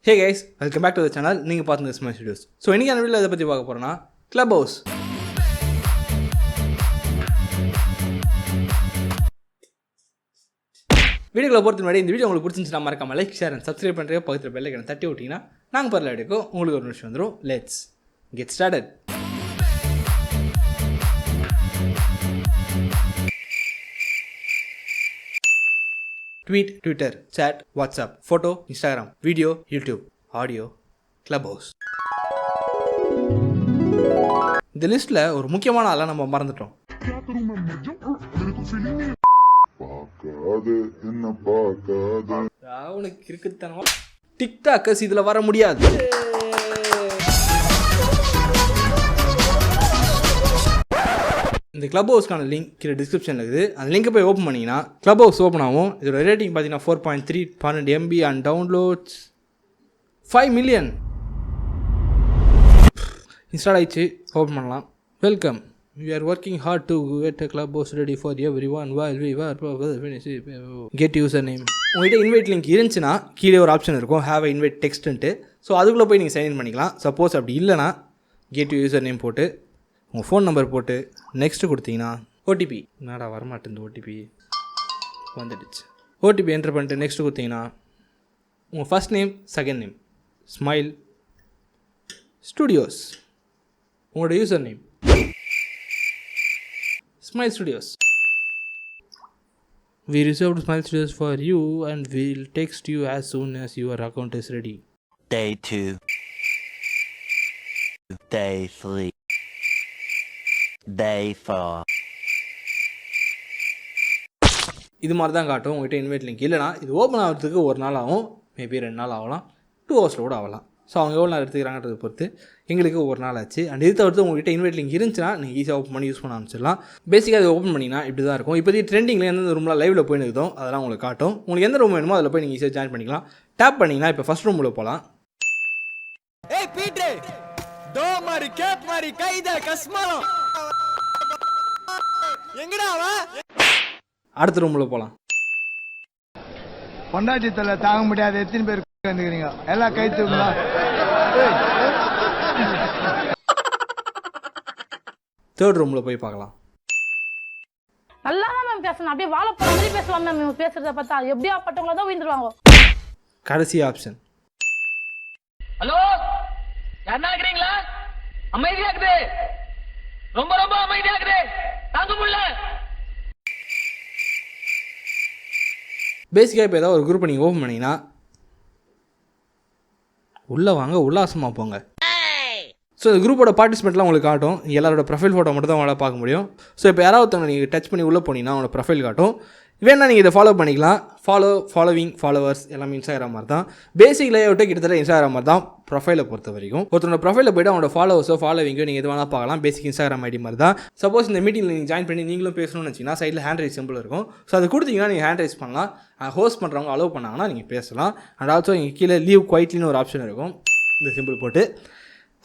Hey guys, welcome back to the channel. நீங்கள் பார்த்துங்க smilestudios. So இன்றைக்கான வீடியோவில் எதை பற்றி பார்க்க போகிறோன்னா clubhouse. வீடியோவில் பொறுத்த முன்னாடி இந்த வீடியோ உங்களுக்கு பிடிச்சிருந்துச்சுன்னா மறக்காம லைக் ஷேர் அண்ட் சப்ஸ்கிரைப் பண்ணுறேன். பக்கத்தில் பெல் ஐக்கனை தட்டி விட்டிங்கன்னா நாங்கள் பரல எடுக்கும் உங்களுக்கு ஒரு நிமிஷம் வந்துடும். Let's get started. Tweet, Twitter, chat, WhatsApp, photo, Instagram, video, YouTube, audio, Clubhouse. இந்த லிஸ்ட்டில் ஒரு முக்கியமான ஆளாக நம்ம மறந்துட்டோம். அவனுக்கு இருக்குத்தனமா டிக்டாக்கர்ஸ் இதில் வர முடியாது. இந்த கிளப் ஹவுஸ்க்கான லிங்க் கீழே டிஸ்கிரிப்ஷனில் இருக்குது. அந்த லிங்கை போய் ஓப்பன் பண்ணிங்கன்னா கிளப் ஹவுஸ் ஓப்பன் ஆகும். இதோட ரேட்டிங் பார்த்தீங்கன்னா 4.3 12 MB and downloads 5 million. Install ஆயிடுச்சு, ஓப்பன் பண்ணலாம். Welcome, we are working hard to get a club house ready for everyone while we were get username. உங்கள்கிட்ட இன்வைட் லிங்க் இருந்துச்சுன்னா கீழே ஒரு ஆப்ஷன் இருக்கும், ஹேவ் அ இன்வைட் டெக்ஸ்ட்டுன்ட்டு. ஸோ அதுக்குள்ளே போய் நீங்கள் சைன்இன் பண்ணிக்கலாம். சப்போஸ் அப்படி இல்லைனா கெட் யூசர் நேம் போட்டு உங்கள் ஃபோன் நம்பர் போட்டு நெக்ஸ்ட்டு கொடுத்தீங்கன்னா ஓடிபி என்னடா வரமாட்டேன், ஓடிபி வந்துடுச்சு. ஓடிபி என்ட்ரு பண்ணிட்டு நெக்ஸ்ட்டு கொடுத்தீங்கன்னா உங்கள் first name second name Smile Studios, உங்களோட user name Smile Studios. We reserved Smile Studios for you and we'll text you as soon as your account is ready. Day 2. Day 3. Day 4. இது மாதிரி தான் காட்டும் உங்கள்கிட்ட invite link இல்லைனா. இது open ஆகிறதுக்கு ஒரு நாள் ஆகும், மேபி 2 நாள் ஆகலாம், 2 hours கூட ஆகலாம். ஸோ அவங்க எவ்வளோ நேரம் எடுத்துக்கிறாங்கன்றதை பொறுத்து எங்களுக்கு ஒரு நாள் ஆச்சு. அண்ட் இது தவிர்த்து உங்கள்கிட்ட இன்வைட் லிங்க் இருந்துச்சுன்னா நீங்கள் ஈஸியாக ஓப்பன் பண்ணி யூஸ் பண்ண ஆரம்பிச்சிடலாம். பேசிக்காக அதை ஓப்பன் பண்ணிங்கன்னா இப்படி தான் இருக்கும். இப்போதைக்கு ட்ரெண்டிங்கில் எந்தெந்த ரூமில் லைவில் போய் நிற்குதோ அதெல்லாம் உங்களுக்கு காட்டும். உங்களுக்கு எந்த ரூம் வேணுமோ அதில் போய் நீங்கள் ஈஸியாக ஜாயின் பண்ணிக்கலாம். டேப் பண்ணிங்கன்னா இப்போ ஃபஸ்ட் ரூமில் போகலாம். அடுத்த ரூமில் போகலாம். பொண்டாட்டி தலை தாங்க முடியாது, எத்தனை பேர் வந்துக்கிறீங்க எல்லாம் கை தூங்களா. தேர்ட் ரூமில் போய் பார்க்கலாம். நல்லா தான் மேம் பேசணும், அப்படியே வாழ போற மாதிரி பேசலாம் மேம். இவங்க பேசுறத பார்த்தா எப்படியா பட்டவங்கள தான் விழுந்துருவாங்க. கடைசி ஆப்ஷன். ஹலோ, யாரா இருக்கீங்களா? அமைதியா இருக்குது, ரொம்ப ரொம்ப அமைதியா இருக்குது, தாங்க முடியல. பேசிக்காக இப்போ ஏதாவது ஒரு குரூப்பை நீங்கள் ஓப்பன் பண்ணிங்கன்னா உள்ளே வாங்க, உல்லாசமாக போங்க. ஸோ இந்த குரூப்போட பார்ட்டிசிபெண்ட்லாம் உங்களுக்கு காட்டும். எல்லாரோட ப்ரொஃபைல் ஃபோட்டோ மட்டும் தான் உங்களால் பார்க்க முடியும். ஸோ இப்போ யாராவது ஒருத்தவங்க நீங்கள் டச் பண்ணி உள்ளே போனீங்கன்னா உங்களோட ப்ரொஃபைல் காட்டும். வேணா நீங்கள் இதை ஃபாலோ பண்ணிக்கலாம். ஃபாலோவிங், ஃபாலோவர்ஸ் எல்லாமே இன்ஸ்டாகிராம் மாதிரி தான். பேசிக் லேஅவுட்டே கிட்டத்தட்ட இன்ஸ்டாகிராம் மாதிரி தான் ப்ரொஃபைலை பொறுத்த வரைக்கும். ஒருத்தரோட ப்ரொஃபைலில் போய்ட்டு அவங்களோட ஃபாலோவர்ஸோ ஃபாலோவிங்கோ நீங்கள் எது வேணால் பார்க்கலாம். பேசிக் இன்ஸ்டாகிராம் ஐடி மாதிரி தான். சப்போஸ் இந்த மீட்டிங்கில் நீங்கள் ஜாயின் பண்ணி நீங்களும் பேசணும்னு வச்சிங்கன்னா சைடில் ஹேண்ட் ரைஸ் சிம்பிள் இருக்கும். ஸோ அது கொடுத்தீங்கன்னா நீங்கள் ஹேண்ட் ரைஸ் பண்ணலாம். ஹோஸ்ட் பண்ணுறவங்க அலோவ் பண்ணாங்கன்னா நீங்கள் பேசலாம். அண்ட் ஆல்சோ இங்கே கீழே லீவ் குவைட்லின்னு ஒரு ஆப்ஷன் இருக்கும். இந்த சிம்பிள் போட்டு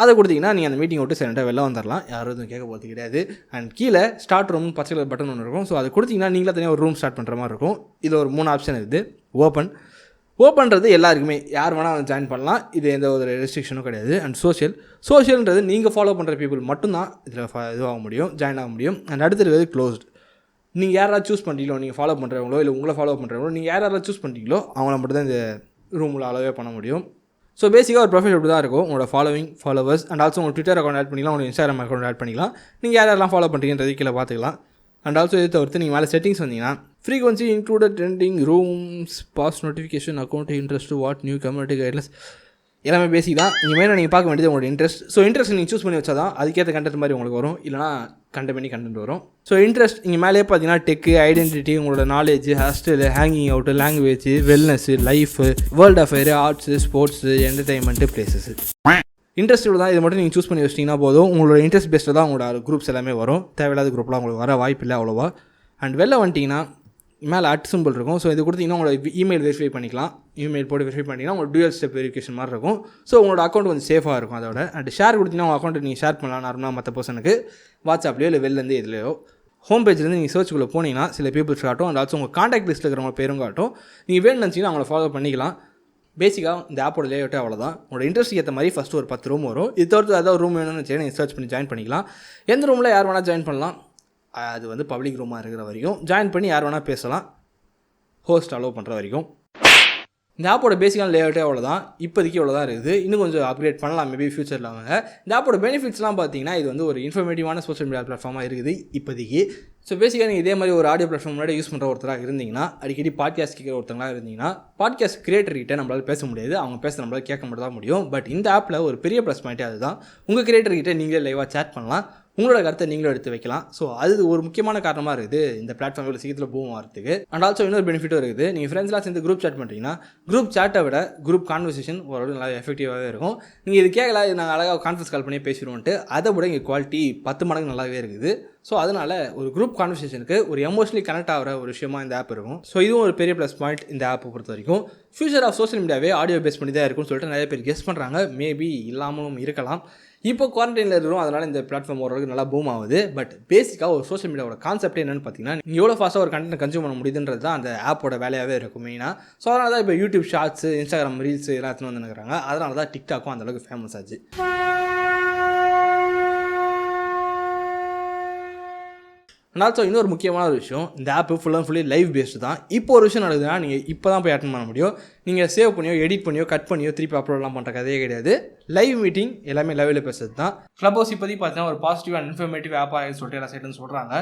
அதை கொடுத்தீங்கன்னா நீங்கள் அந்த மீட்டிங் விட்டு சைலண்டாக வெளில வந்துடலாம். யாரும் எதுவும் கேட்க போகிறது கிடையாது. அண்ட் கீழே ஸ்டார்ட் ரூம் பச்சை கலர் பட்டன் ஒன்று இருக்கும். ஸோ அதை கொடுத்தீங்கன்னா நீங்களே தனியாக ஒரு ரூம் ஸ்டார்ட் பண்ணுற மாதிரி இருக்கும். இதில் ஒரு 3 ஆப்ஷன் இருக்குது. ஓப்பன்றது எல்லாருக்குமே யார் வேணால் வந்து ஜாயின் பண்ணலாம். இது எந்த ஒரு ரெஸ்ட்ரிக்ஷனும் கிடையாது. அண்ட் சோஷியல்ன்றது நீங்கள் ஃபாலோ பண்ணுற பீப்புள் மட்டும்தான் இதில் இதுவாக முடியும், ஜாயின் ஆக முடியும். அண்ட் அடுத்து இருக்கிறது க்ளோஸ்டு. நீங்கள் யாராவது சூஸ் பண்ணுறீங்களோ, நீங்கள் ஃபாலோ பண்ணுறவங்களோ இல்லை உங்களை ஃபாலோ பண்ணுறவங்களோ, நீங்கள் யாராவது சூஸ் பண்ணுறீங்களோ அவங்கள மட்டும் தான் இந்த ரூமில் அலோவே பண்ண முடியும். ஸோ பேசிக்காக ஒரு ப்ரொஃபைல் இப்படி தான் இருக்கும். உங்களோட ஃபாலோவர்ஸ் அண்ட் ஆல்சோ உங்கள் ட்விட்டர் அக்கௌண்ட் ஆட் பண்ணிக்கலாம், உங்களோட இன்ஸ்டாகிராம் அக்கௌண்ட் ஆட் பண்ணிக்கலாம். நீங்கள் யாரெல்லாம் ஃபாலோ பண்ணுறீங்கன்றது கீழே பார்த்துக்கலாம். அண்ட் ஆல்சோ இதை தவிர்த்து நீங்கள் மேலே செட்டிங்ஸ் வந்தீங்கன்னா frequency included trending rooms pause notification account interest what new community guidelines எல்லாமே பேசிக் தான். நீங்கள் மெயினாக நீங்கள் பார்க்க வேண்டியது உங்களோட இன்ட்ரெஸ்ட். ஸோ இன்ட்ரெஸ்ட் நீங்கள் சூஸ் பண்ணி வச்சா தான் அதுக்கேற்ற கண்டென்ட் மாதிரி உங்களுக்கு வரும், இல்லைனா கண்டென்ட் வரும். ஸோ இன்ட்ரெஸ்ட் இங்கே மேலேயே பார்த்தீங்கன்னா டெக்கு, ஐடென்டிட்டி, உங்களோட knowledge, hostel, hanging out, language, wellness, life, world affair, arts, sports, entertainment, places. Interest தான். இது மட்டும் நீங்கள் சூஸ் பண்ணி வச்சிட்டிங்கன்னா போதும். உங்களோட இன்ட்ரெஸ்ட் பேஸ்டாக தான் உங்களோட குரூப்ஸ் எல்லாமே வரும். தேவையில்லாத குரூப்லாம் உங்களுக்கு வர வாய்ப்பு இல்லை அவ்வளோவா. அண்ட் வெளில வந்துட்டிங்கன்னா மேலே அட் சிம்பிள் இருக்கும். ஸோ இது கொடுத்தீங்கன்னா உங்களோட இமெயில் வெரிஃபை பண்ணிக்கலாம். இமெயில் போட்டு வெரிஃபை பண்ணிங்கன்னா உங்களுக்கு டூயல் ஸ்டெப் வெரிஃபிகேஷன் மாதிரி இருக்கும். ஸோ உங்களோட அக்கௌண்ட் கொஞ்சம் சேஃபாக இருக்கும். அதோட அண்ட் ஷேர் கொடுத்தீங்கன்னா உங்கள் அக்கௌண்ட்டை நீங்கள் ஷேர் பண்ணலாம் நார்மலாக மற்ற பர்சனுக்கு வாட்ஸ்அப்லேயோ இல்லை வெளிலேருந்து எதுலையோ. ஹோம் பேஜ்லேருந்து நீங்கள் சர்ச்சுக்குள்ளே போனீங்கன்னா சில பீப்புள்ஸ் காட்டும். அண்ட் ஆல்சோ உங்கள் காண்டாக்ட் லிஸ்ட்டில் இருக்கிறவங்க பேரும் காட்டும். நீங்கள் வேணும்னு நினச்சிங்கன்னா அவங்கள ஃபாலோ பண்ணிக்கலாம். பேசிக்காக இந்த ஆப்போட லேஅவுட்டே அவ்வளோதான். உங்களோட இன்ட்ரெஸ்ட் ஏற்ற மாதிரி ஃபஸ்ட்டு ஒரு 10 ரூம் வரும். இது தவிர்த்து ஏதாவது ரூம் வேணும்னு வச்சு நீங்கள் சர்ச் பண்ணி ஜாயின் பண்ணிக்கலாம். எந்த ரூமில் யார் வேணால் ஜாயின் பண்ணலாம். அது வந்து பப்ளிக் ரூமாக இருக்கிற வரைக்கும் ஜாயின் பண்ணி யார் வேணால் பேசலாம், ஹோஸ்ட் அலோவ் பண்ணுற வரைக்கும். இந்த ஆப்போட பேசிக்கான லேஅவுட்டே அவ்வளோதான். இப்போதைக்கு இவ்வளோ தான் இருக்குது. இன்னும் கொஞ்சம் அப்கிரேட் பண்ணலாம் மேபி ஃபியூச்சரில் அவங்க. இந்த ஆப்போட பெனிஃபிட்ஸ்லாம் பார்த்தீங்கன்னா இது வந்து ஒரு இன்ஃபர்மேட்டிவான சோஷியல் மீடியா பிளாட்ஃபார்மாக இருக்குது இப்போதைக்கு. ஸோ பேசிக்காக நீங்கள் இதே மாதிரி ஒரு ஆடியோ பிளாட்ஃபார்ம் முன்னாடி யூஸ் பண்ணுற ஒருத்தராக இருந்தீங்கன்னா, அடிக்கடி பாட்காஸ்ட் கேட்குற ஒருத்தங்களாக இருந்தீங்கன்னா, பாட்காஸ்ட் கிரியேட்டர்கிட்ட நம்மளால் பேச முடியாது, அவங்க பேச நம்மளால் கேட்க மட்டும் தான் முடியும். பட் இந்த ஆப்பில் ஒரு பெரிய ப்ளஸ் பாயிண்ட்டே அதுதான். உங்கள் கிரியேட்டர்கிட்ட நீங்களே லைவாக சேட் பண்ணலாம், உங்களோட கருத்தை நீங்களும் எடுத்து வைக்கலாம். ஸோ அது ஒரு முக்கியமான காரணமாக இருக்குது இந்த பிளாட்ஃபார்மில் சீக்கிரத்தில் பூம் ஆகிறதுக்கு. அண்ட் ஆல்சோ இன்னொரு பெனிஃபிட்டும் இருக்குது. நீங்கள் ஃப்ரெண்ட்ஸ்லாம் சேர்ந்து குரூப் சேட் பண்ணுறீங்கன்னா, குரூப் சேட்டை விட குரூப் கான்வர்சேஷன் ஓரளவு நல்லா எஃபெக்டிவாகவே இருக்கும். நீங்கள் இது கேட்கல, இது நாங்கள் அழகாக கான்ஃபரன்ஸ் கால் பண்ணி பேசிடுவோன்ட்டு, அதை விட இங்கே குவாலிட்டி 10 மடங்கு நல்லாவே இருக்குது. ஸோ அதனால் ஒரு குரூப் கான்வர்சேஷனுக்கு ஒரு எமோஷனலி கனெக்ட் ஆகிற ஒரு விஷயமா இந்த ஆப் இருக்கும். ஸோ இதுவும் ஒரு பெரிய ப்ளஸ் பாயிண்ட் இந்த ஆப்பை பொறுத்த வரைக்கும். ஃபியூச்சர் ஆஃப் சோஷியல் மீடியாவே ஆடியோ பேஸ் பண்ணி தான் இருக்கும்னு சொல்லிட்டு நிறைய பேர் கெஸ் பண்ணுறாங்க. மேபி இல்லாமலும் இருக்கலாம். இப்போ குவாரண்டைனில் இருக்கிறோம், அதனால் இந்த பிளாட்ஃபார்ம் ஓரளவுக்கு நல்லா பூம் ஆகுது. பட் பேசிக்காக ஒரு சோஷியல் மீடியாவோட கான்செப்ட் என்னென்னு பார்த்தீங்கன்னா, நீங்கள் எவ்வளோ ஃபாஸ்ட்டாக ஒரு கண்டென்ட் கன்சியூம் பண்ண முடியுதுன்றது தான் அந்த ஆப்போட வேலையாகவே இருக்கும் மெயினாக. ஸோ அதனால தான் இப்போ யூடியூப் ஷார்ட்ஸ், இன்ஸ்டாகிராம் ரீல்ஸ் எல்லாத்தையும் வந்து நினைக்கிறாங்க. அதனால தான் டிக்டாக்கும் அந்தளவுக்கு ஃபேமஸ் ஆச்சு. அண்ட் ஆல்சோ இன்னொரு முக்கியமான ஒரு விஷயம், இந்த app full and fully live based தான். இப்போ ஒரு விஷயம் நடக்குதுன்னா நீங்கள் இப்போ தான் போய் அட்டன் பண்ண முடியும். நீங்கள் சேவ் பண்ணியோ எடிட் பண்ணியோ கட் பண்ணியோ திருப்பி அப்லோட்லாம் பண்ணுற கதையே கிடையாது. லைவ் மீட்டிங் எல்லாமே லைவில் பேசுறது தான். கிளப்ஹவுஸ் இப்போதைக்கு பார்த்தீங்கன்னா ஒரு பாசிட்டிவ் அண்ட் இன்ஃபர்மேட்டிவ் ஆப்பாக சொல்லிட்டு எல்லா சைடுன்னு சொல்கிறாங்க.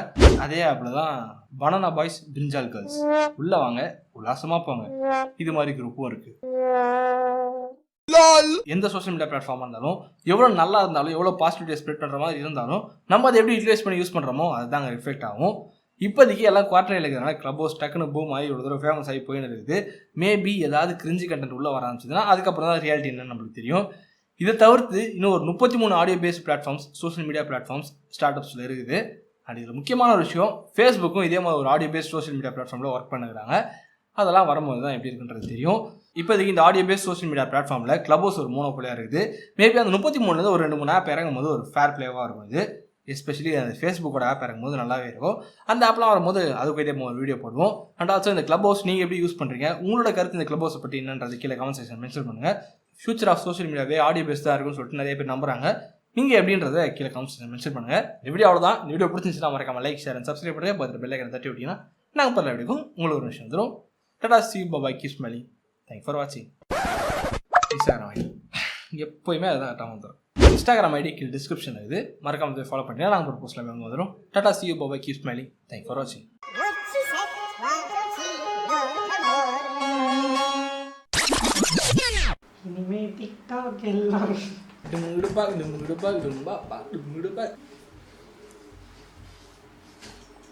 அதே ஆப்பில் தான் பனானா பாய்ஸ், பிரிஞ்சால் கேர்ள்ஸ், உள்ளே வாங்க உல்லாசமாக போங்க, இது மாதிரி குரூப்பும் இருக்குது. எந்த சோஷியல் மீடியா பிளாட்ஃபார்மாக இருந்தாலும், எவ்வளோ நல்லா இருந்தாலும், எவ்வளோ பாசிட்டிவிட்டியை ஸ்ப்ரெட் பண்ணுற மாதிரி இருந்தாலும், நம்ம அதை எப்படி யூட்டிலைஸ் பண்ணி யூஸ் பண்ணுறோமோ அதுதாங்க ரிஃப்ளெக்ட் ஆகும். இப்போதைக்கு எல்லாம் குவார்டரில் இருக்கிறதுனால கிளப்ஹவுஸ் டக்குன்னு பூம் ஆகி இவ்வளோ தூரம் ஃபேமஸ் ஆகி போயின்னு இருக்குது. மேபி ஏதாவது கிரிஞ்சி கண்டென்ட் உள்ளே வர ஆரம்பிச்சதுன்னா அதுக்கப்புறம் தான் ரியாலிட்டி என்னன்னு நம்மளுக்கு தெரியும். இதை தவிர்த்து இன்னும் ஒரு 33 audio based platforms, social media platforms start அப்ஸில் இருக்குது. அண்ட் இதில் முக்கியமான ஒரு விஷயம், ஃபேஸ்புக்கும் இதே மாதிரி ஒரு ஆடியோ பேஸ்ட் சோஷியல் மீடியா பிளாட்ஃபார்மில் ஒர்க் பண்ணுறாங்க. அதெல்லாம் வரும்போது தான் எப்படி இருக்குன்றது தெரியும். இப்போதைக்கு இந்த ஆடியோ பேஸ்ட் சோஷியல் மீடியா பிளாட்ஃபார்மில் கிளப்ஹவுஸ் ஒரு மோனோபோலியாக இருக்குது. மேபி அந்த 33 ஒரு 2-3 ஆப் இறங்கும் போது ஒரு ஃபேர் பிளேவாக இருக்கும். இது எஸ்பெஷலி அந்த ஃபேஸ்புக்கோட ஆப் இறங்கும் போது நல்லாவே இருக்கும். அந்த ஆப்லாம் வரும்போது அதுக்கு இதே ஒரு வீடியோ போடுவோம். அண்ட் ஆல்சோ இந்த கிளப்ஹவுஸ் நீங்கள் எப்படி யூஸ் பண்ணுறீங்க, உங்களோட கருத்து இந்த கிளப்ஹவுஸை பற்றி என்னன்றது கீழே கமெண்ட் செக்ஷன் மென்ஷன் பண்ணுங்கள். ஃபியூச்சர் ஆஃப் சோஷியல் மீடியாவே ஆடியோ பேஸ்ட் தான் இருக்குன்னு சொல்லிட்டு நிறைய பேர் நம்புறாங்க. நீங்கள் எப்படின்றத கீழே கமெண்ட் செக்ஷன் மென்ஷன் பண்ணுங்கள். இந்த வீடியோ அவ்வளோதான். இந்த வீடியோ பிடிச்சிருந்துச்சுன்னா மறக்காம லைக், ஷேர் அண்ட் சப்ஸ்கிரைப் பண்ணுங்கள். பார்த்துட்டு பெல் ஐக்கனை தட்டி விட்டீங்கன்னா நாங்கள் பரவாயில்ல எப்படிக்கும் உங்களுக்கு ஒரு விஷயம் வந்துடும். Tata, see you, bye-bye, keep smiling. Thanks for watching. Instagram ID எப்போயுமே அதுதான் டாம் வந்துடும். Instagram ID கீழே டிஸ்கிரிப்ஷன் இருக்குது, மறக்காம போய் ஃபாலோ பண்ணிட்டீங்கன்னா நாங்கள் ஒரு போஸ்ட்டில் வந்து வந்துடும். Tata, see you, bye-bye, keep smiling. Thanks for watching. இனிமே டிக்டாக் எல்லாம்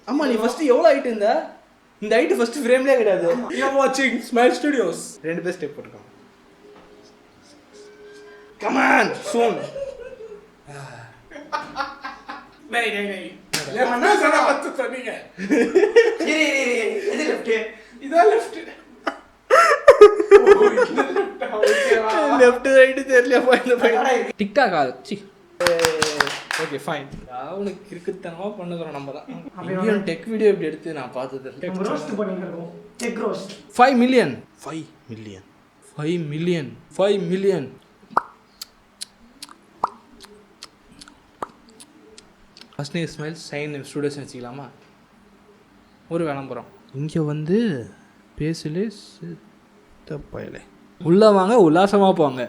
ஆமா, நீ ஃபர்ஸ்ட் எவ்வளோ ஹைட் இருந்த? இந்த ஹைட் ஃபர்ஸ்ட் ஃப்ரேம்லயே கிடையாது. யூ ஆர் வாட்சிங் smilestudios. ரெண்டு பேர் ஸ்டெப் போட்டுருக்காங்க. கம் ஆன் சூன். டேய் என்ன சொன்னா பத்து சொன்னீங்க. இது லெஃப்ட், இதா லெஃப்ட். லெஃப்ட் ரைட் தெரியல போய் TikTok all. C okay fine. அவனுக்கு கிறுக்குத்தனமா பண்ணுறோம் நம்ம தான். இந்தியன் டெக் வீடியோ இப்படி எடுத்து நான் பார்த்தது. ரோஸ்ட் பண்ணிருக்கோம். Tech roast 5 million 5 million 5 million 5 million. First name smile, sign name studios வச்சுக்கலாமா? ஒரு விளம்பரம் இங்கே வந்து பேசலே தப்பையிலே உள்ளே வாங்க உல்லாசமாக போங்க.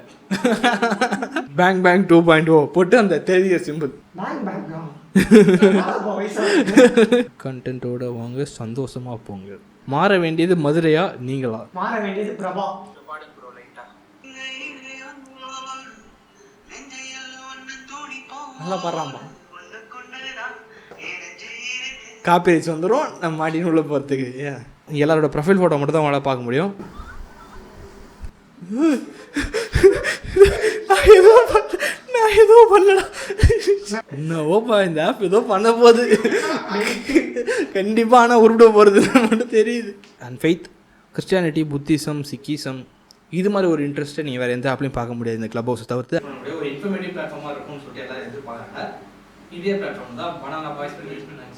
பேங்க் பேங்க் 2.0 போட்டு அந்த தெரிய சிம்பிள் கண்டென்ட்டோட வாங்க, சந்தோஷமாக போங்க. மாற வேண்டியது மதுரையா நீங்களா? மாற வேண்டியது பிரபா. நல்லா பாடுறாம்பா. காப்பி ரைட்ஸ் வந்துடும் நம்ம மாட்டின்னு உள்ள போகிறதுக்கு. எல்லாரோட ப்ரொஃபைல் ஃபோட்டோ மட்டும் தான் அவங்களால பார்க்க முடியும். நான் ஏதோ பண்ணடா. என்னவோப்பா இந்த ஆப் ஏதோ பண்ண போகுது கண்டிப்பாக. ஆனால் உருப்பிட போகிறது மட்டும் தெரியுது. And faith, Christianity, Buddhism, Sikhism, இது மாதிரி ஒரு இன்ட்ரெஸ்ட்டை நீங்கள் வேறு எந்த ஆப்லையும் பார்க்க முடியாது இந்த கிளப் ஹவுஸை தவிர்த்து. ஒரு இன்ஃபர்மேட்டிவ் பிளாட்ஃபார்மாக இருக்கும்னு சொல்லிட்டு எல்லாரும் எதிர்பார்க்குறாங்க. இதே பிளாட்ஃபார்ம் தான் பனானா பாய்ஸ் யூஸ் பண்ணாங்க.